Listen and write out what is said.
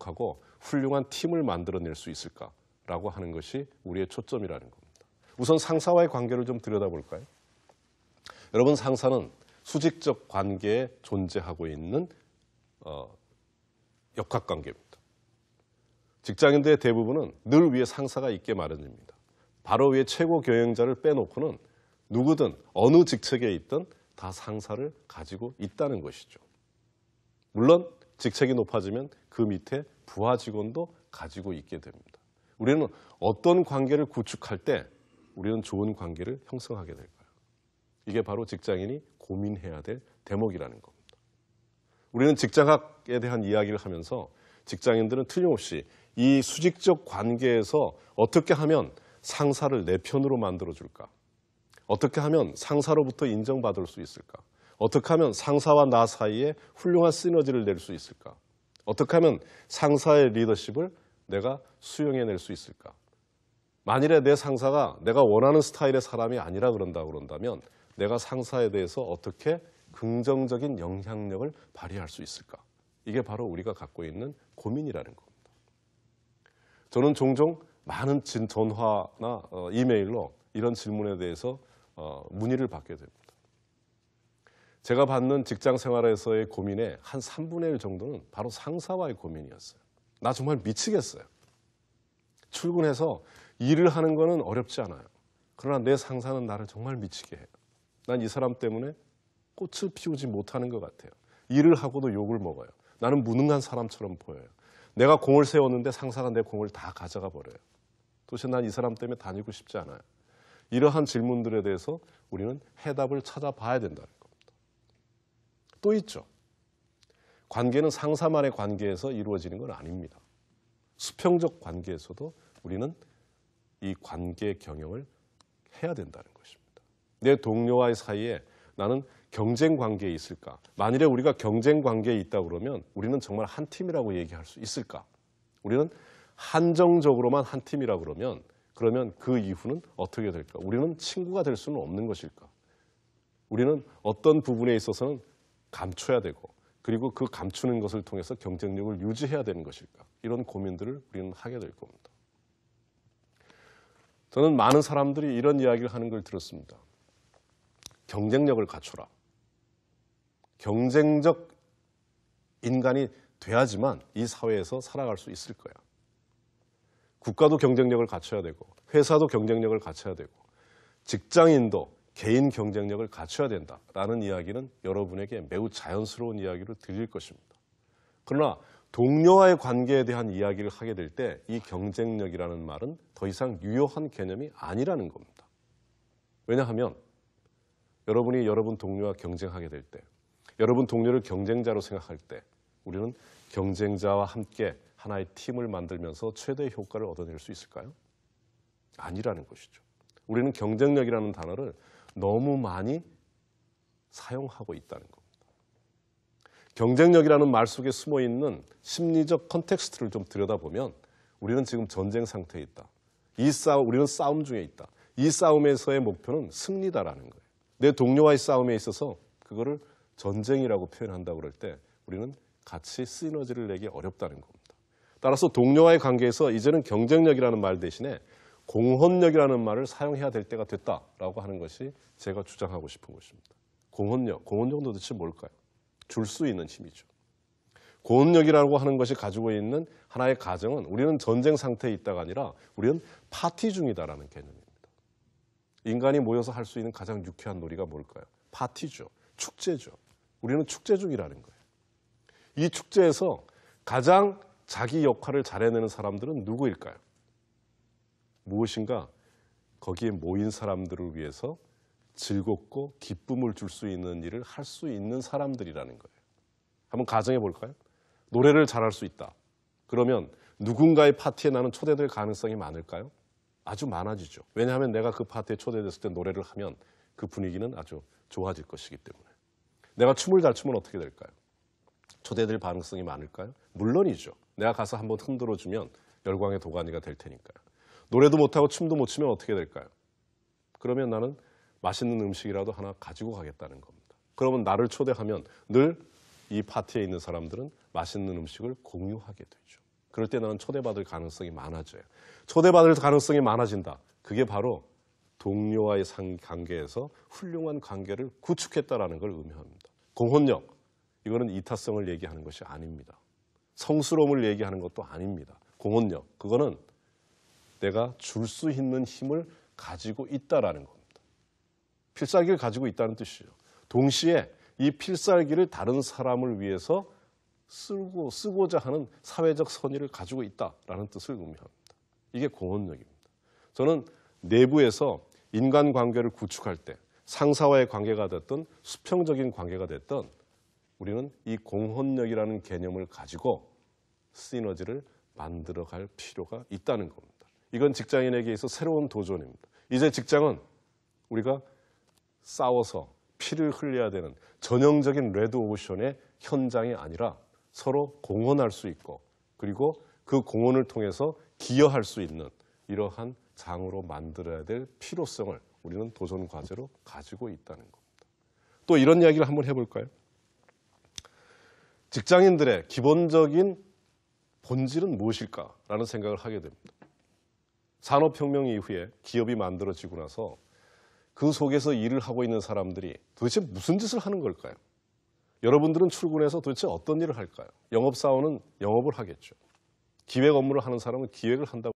협력하고 훌륭한 팀을 만들어낼 수 있을까라고 하는 것이 우리의 초점이라는 겁니다. 우선 상사와의 관계를 좀 들여다볼까요? 여러분, 상사는 수직적 관계에 존재하고 있는 역학관계입니다. 직장인들의 대부분은 늘 위에 상사가 있게 마련입니다. 바로 위에 최고 경영자를 빼놓고는 누구든 어느 직책에 있든 다 상사를 가지고 있다는 것이죠. 물론 직책이 높아지면 그 밑에 부하 직원도 가지고 있게 됩니다. 우리는 어떤 관계를 구축할 때 우리는 좋은 관계를 형성하게 될까요? 이게 바로 직장인이 고민해야 될 대목이라는 겁니다. 우리는 직장학에 대한 이야기를 하면서 직장인들은 틀림없이 이 수직적 관계에서 어떻게 하면 상사를 내 편으로 만들어줄까? 어떻게 하면 상사로부터 인정받을 수 있을까? 어떻게 하면 상사와 나 사이에 훌륭한 시너지를 낼 수 있을까? 어떻게 하면 상사의 리더십을 내가 수용해낼 수 있을까? 만일에 내 상사가 내가 원하는 스타일의 사람이 아니라 그런다면 내가 상사에 대해서 어떻게 긍정적인 영향력을 발휘할 수 있을까? 이게 바로 우리가 갖고 있는 고민이라는 겁니다. 저는 종종 많은 전화나 이메일로 이런 질문에 대해서 문의를 받게 됩니다. 제가 받는 직장 생활에서의 고민의 한 3분의 1 정도는 바로 상사와의 고민이었어요. 나 정말 미치겠어요. 출근해서 일을 하는 거는 어렵지 않아요. 그러나 내 상사는 나를 정말 미치게 해요. 난 이 사람 때문에 꽃을 피우지 못하는 것 같아요. 일을 하고도 욕을 먹어요. 나는 무능한 사람처럼 보여요. 내가 공을 세웠는데 상사가 내 공을 다 가져가 버려요. 도대체 난 이 사람 때문에 다니고 싶지 않아요. 이러한 질문들에 대해서 우리는 해답을 찾아봐야 된다는 겁니다. 또 있죠. 관계는 상사만의 관계에서 이루어지는 건 아닙니다. 수평적 관계에서도 우리는 이 관계 경영을 해야 된다는 것입니다. 내 동료와의 사이에 나는 경쟁 관계에 있을까? 만일에 우리가 경쟁 관계에 있다 그러면 우리는 정말 한 팀이라고 얘기할 수 있을까? 우리는 한정적으로만 한 팀이라 그러면 그 이후는 어떻게 될까? 우리는 친구가 될 수는 없는 것일까? 우리는 어떤 부분에 있어서는 감춰야 되고 그리고 그 감추는 것을 통해서 경쟁력을 유지해야 되는 것일까? 이런 고민들을 우리는 하게 될 겁니다. 저는 많은 사람들이 이런 이야기를 하는 걸 들었습니다. 경쟁력을 갖춰라. 경쟁적 인간이 돼야지만 이 사회에서 살아갈 수 있을 거야. 국가도 경쟁력을 갖춰야 되고 회사도 경쟁력을 갖춰야 되고 직장인도 개인 경쟁력을 갖춰야 된다라는 이야기는 여러분에게 매우 자연스러운 이야기로 드릴 것입니다. 그러나 동료와의 관계에 대한 이야기를 하게 될 때 이 경쟁력이라는 말은 더 이상 유효한 개념이 아니라는 겁니다. 왜냐하면 여러분이 여러분 동료와 경쟁하게 될 때, 여러분 동료를 경쟁자로 생각할 때 우리는 경쟁자와 함께 하나의 팀을 만들면서 최대의 효과를 얻어낼 수 있을까요? 아니라는 것이죠. 우리는 경쟁력이라는 단어를 너무 많이 사용하고 있다는 겁니다. 경쟁력이라는 말 속에 숨어 있는 심리적 컨텍스트를 좀 들여다보면 우리는 지금 전쟁 상태에 있다. 우리는 싸움 중에 있다. 이 싸움에서의 목표는 승리다라는 거예요. 내 동료와의 싸움에 있어서 그거를 전쟁이라고 표현한다고 그럴 때 우리는 같이 시너지를 내기 어렵다는 겁니다. 따라서 동료와의 관계에서 이제는 경쟁력이라는 말 대신에 공헌력이라는 말을 사용해야 될 때가 됐다라고 하는 것이 제가 주장하고 싶은 것입니다. 공헌력은 도대체 뭘까요? 줄 수 있는 힘이죠. 공헌력이라고 하는 것이 가지고 있는 하나의 가정은 우리는 전쟁 상태에 있다가 아니라 우리는 파티 중이다라는 개념입니다. 인간이 모여서 할 수 있는 가장 유쾌한 놀이가 뭘까요? 파티죠. 축제죠. 우리는 축제 중이라는 거예요. 이 축제에서 가장 자기 역할을 잘해내는 사람들은 누구일까요? 무엇인가 거기에 모인 사람들을 위해서 즐겁고 기쁨을 줄 수 있는 일을 할 수 있는 사람들이라는 거예요. 한번 가정해 볼까요? 노래를 잘할 수 있다. 그러면 누군가의 파티에 나는 초대될 가능성이 많을까요? 아주 많아지죠. 왜냐하면 내가 그 파티에 초대됐을 때 노래를 하면 그 분위기는 아주 좋아질 것이기 때문에. 내가 춤을 잘 추면 어떻게 될까요? 초대될 가능성이 많을까요? 물론이죠. 내가 가서 한번 흔들어주면 열광의 도가니가 될 테니까요. 노래도 못하고 춤도 못 추면 어떻게 될까요? 그러면 나는 맛있는 음식이라도 하나 가지고 가겠다는 겁니다. 그러면 나를 초대하면 늘 이 파티에 있는 사람들은 맛있는 음식을 공유하게 되죠. 그럴 때 나는 초대받을 가능성이 많아져요. 초대받을 가능성이 많아진다. 그게 바로 동료와의 관계에서 훌륭한 관계를 구축했다라는 걸 의미합니다. 공헌력, 이거는 이타성을 얘기하는 것이 아닙니다. 성스러움을 얘기하는 것도 아닙니다. 공헌력, 그거는 내가 줄 수 있는 힘을 가지고 있다라는 겁니다. 필살기를 가지고 있다는 뜻이죠. 동시에 이 필살기를 다른 사람을 위해서 쓰고자 하는 사회적 선의를 가지고 있다라는 뜻을 의미합니다. 이게 공헌력입니다. 저는 내부에서 인간관계를 구축할 때 상사와의 관계가 됐든 수평적인 관계가 됐든 우리는 이 공헌력이라는 개념을 가지고 시너지를 만들어갈 필요가 있다는 겁니다. 이건 직장인에게 있어 새로운 도전입니다. 이제 직장은 우리가 싸워서 피를 흘려야 되는 전형적인 레드오션의 현장이 아니라 서로 공헌할 수 있고 그리고 그 공헌을 통해서 기여할 수 있는 이러한 장으로 만들어야 될 필요성을 우리는 도전 과제로 가지고 있다는 겁니다. 또 이런 이야기를 한번 해볼까요? 직장인들의 기본적인 본질은 무엇일까라는 생각을 하게 됩니다. 산업혁명 이후에 기업이 만들어지고 나서 그 속에서 일을 하고 있는 사람들이 도대체 무슨 짓을 하는 걸까요? 여러분들은 출근해서 도대체 어떤 일을 할까요? 영업사원은 영업을 하겠죠. 기획 업무를 하는 사람은 기획을 한다고